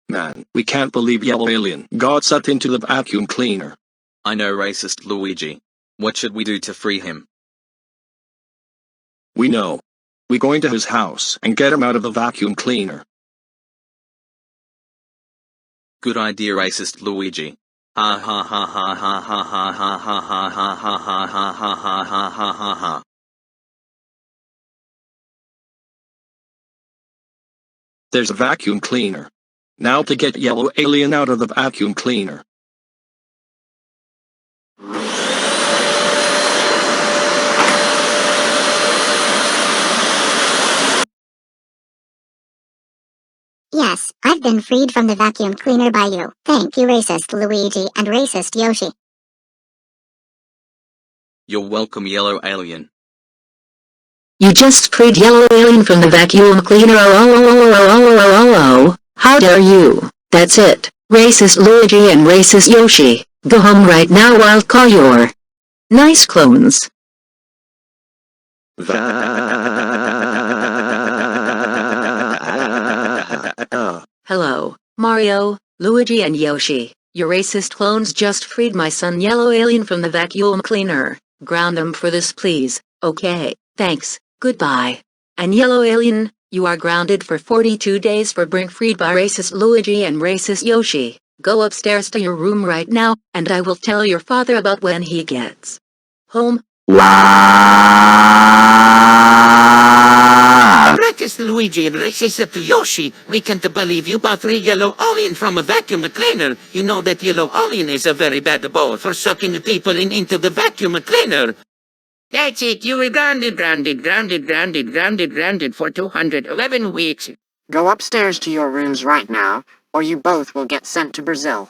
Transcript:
Man, we can't believe yellow alien got sucked into the vacuum cleaner. I know, racist Luigi. What should we do to free him? We know. We're going to his house and get him out of the vacuum cleaner. Good idea, racist Luigi. Ha ha ha ha ha ha ha ha ha ha ha ha ha ha ha ha ha ha ha. There's a vacuum cleaner. Now to get yellow alien out of the vacuum cleaner. Yes, I've been freed from the vacuum cleaner by you. Thank you, racist Luigi and racist Yoshi. You're welcome, yellow alien. You just freed yellow alien from the vacuum cleaner. Oh, how dare you? That's it, racist Luigi and racist Yoshi. Go home right now. I'll call your nice clones. Hello, Mario, Luigi and Yoshi. Your racist clones just freed my son yellow alien from the vacuum cleaner. Ground them for this, please. Okay, thanks, goodbye. And yellow alien, you are grounded for 42 days for being freed by racist Luigi and racist Yoshi. Go upstairs to your room right now, and I will tell your father about when he gets home. Racist Luigi and racist Yoshi, we can't believe you bought 3 yellow alien from a vacuum cleaner. You know that yellow alien is a very bad bowl for sucking people into the vacuum cleaner. That's it, you were grounded for 211 weeks. Go upstairs to your rooms right now, or you both will get sent to Brazil.